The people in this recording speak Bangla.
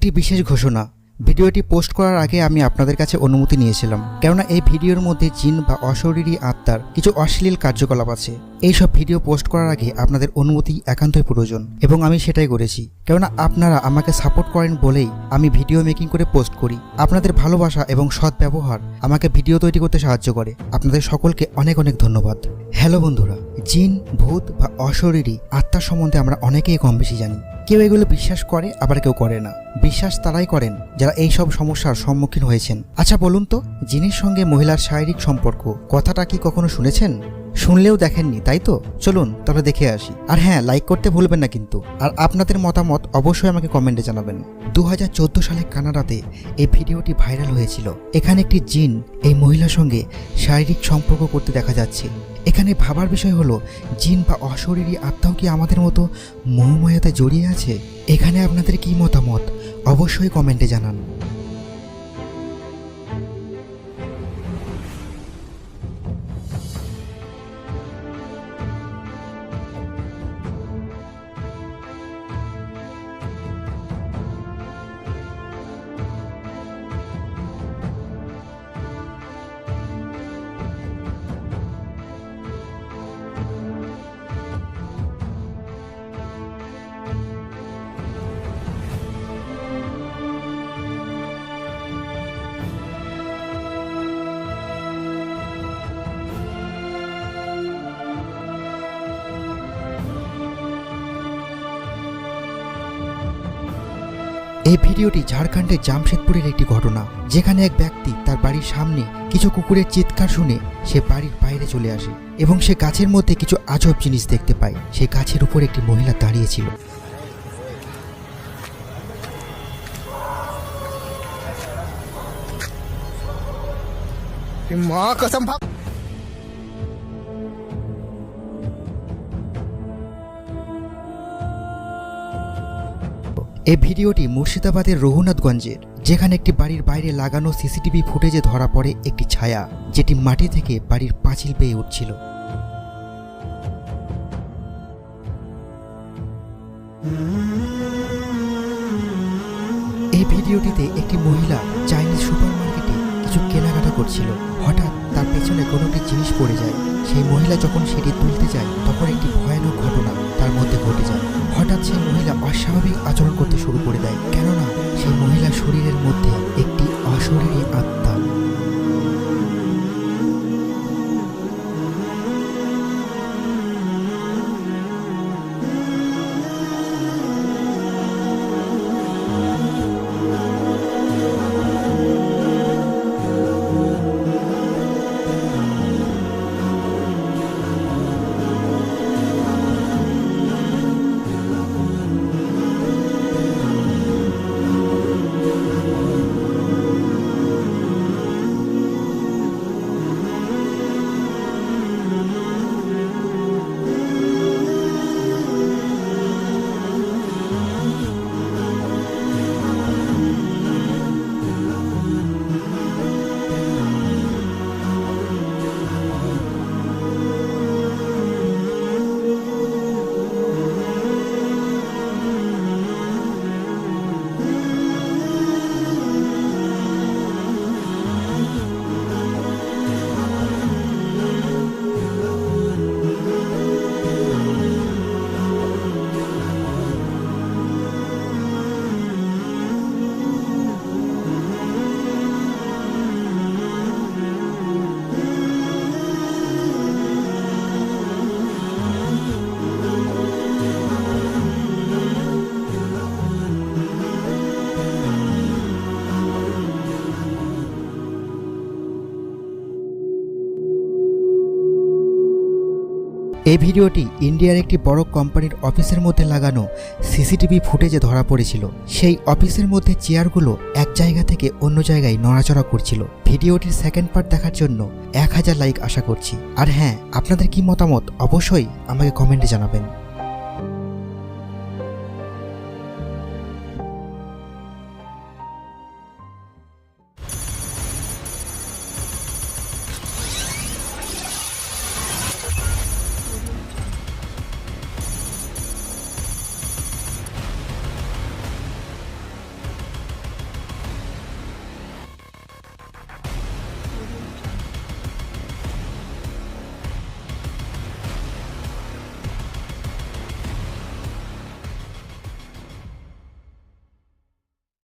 একটি বিশেষ ঘোষণা। ভিডিওটি পোস্ট করার আগে আমি আপনাদের কাছে অনুমতি নিয়েছিলাম, কেননা এই ভিডিওর মধ্যে জিন বা অশরীরী আত্মার কিছু অশ্লীল কার্যকলাপ আছে। এইসব ভিডিও পোস্ট করার আগে আপনাদের অনুমতি একান্তই প্রয়োজন এবং আমি সেটাই করেছি, কেননা আপনারা আমাকে সাপোর্ট করেন বলেই আমি ভিডিও মেকিং করে পোস্ট করি। আপনাদের ভালোবাসা এবং সৎ ব্যবহার আমাকে ভিডিও তৈরি করতে সাহায্য করে। আপনাদের সকলকে অনেক অনেক ধন্যবাদ। হ্যালো বন্ধুরা, জিন, ভূত বা অশরীরী আত্মার সম্বন্ধে আমরা অনেকেই কম বেশি জানি। কেউ এগুলো বিশ্বাস করে, আবার কেউ করে না। বিশ্বাস তারাই করেন যারা এই সব সমস্যার সম্মুখীন হয়েছেন। আচ্ছা বলুন তো, জিনের সঙ্গে মহিলার শারীরিক সম্পর্ক কথাটা কি কখনো শুনেছেন? শুনলেও দেখেননি, তাই তো? চলুন তাহলে দেখে আসি। আর হ্যাঁ, লাইক করতে ভুলবেন না কিন্তু। আর আপনাদের মতামত অবশ্যই আমাকে কমেন্টে জানাবেন। 2014 সালে কানাডাতে এই ভিডিওটি ভাইরাল হয়েছিল। এখানে একটি জিন এই মহিলার সঙ্গে শারীরিক সম্পর্ক করতে দেখা যাচ্ছে। এখানে ভাবার বিষয় হলো, জিন বা অশরীরী আত্মাও কি আমাদের মতো মোহমায়াতে জড়িয়ে আছে? এখানে আপনাদের কি মতামত অবশ্যই কমেন্টে জানান। এই ভিডিওটি ঝাড়খণ্ডের জামশেদপুরের একটি ঘটনা, যেখানে এক ব্যক্তি তার বাড়ির সামনে কিছু কুকুরের চিৎকার শুনে সে বাড়ির বাইরে চলে আসে এবং সে গাছের মধ্যে কিছু আজব জিনিস দেখতে পায়। সেই গাছের উপর একটি মহিলা দাঁড়িয়েছিল। এই ভিডিওটি মুর্শিদাবাদের রঘুনাথগঞ্জের, যেখানে একটি বাড়ির বাইরে লাগানো সিসিটিভি ফুটেজে ধরা পড়ে একটি ছায়া, যেটি মাটি থেকে বাড়ির পাঁচিল বেয়ে উঠছিল। এই ভিডিওটিতে একটি মহিলা চাইনিজ সুপার মার্কেটে কিছু কেনাকাটা করছিল। হঠাৎ তার পেছনে কোনো একটি জিনিস পড়ে যায়। সেই মহিলা যখন সেটি তুলতে যায়, তখন একটি ভয়ানক ঘটনা তার মধ্যে ঘটে যায়। হঠাৎ সেই মহিলা অস্বাভাবিক আচরণ করতে শুরু করে দেয়, কেননা সেই মহিলার শরীরের মধ্যে একটি অশরীরী আত্মা। এই ভিডিওটি ইন্ডিয়ার একটি বড় কোম্পানির অফিসের মধ্যে লাগানো সিসিটিভি ফুটেজে ধরা পড়েছিল। সেই অফিসের মধ্যে চেয়ারগুলো এক জায়গা থেকে অন্য জায়গায় নড়াচড়া করছিল। ভিডিওটির সেকেন্ড পার্ট দেখার জন্য 1000 লাইক আশা করছি। আর হ্যাঁ, আপনাদের কি মতামত অবশ্যই আমাকে কমেন্টে জানাবেন।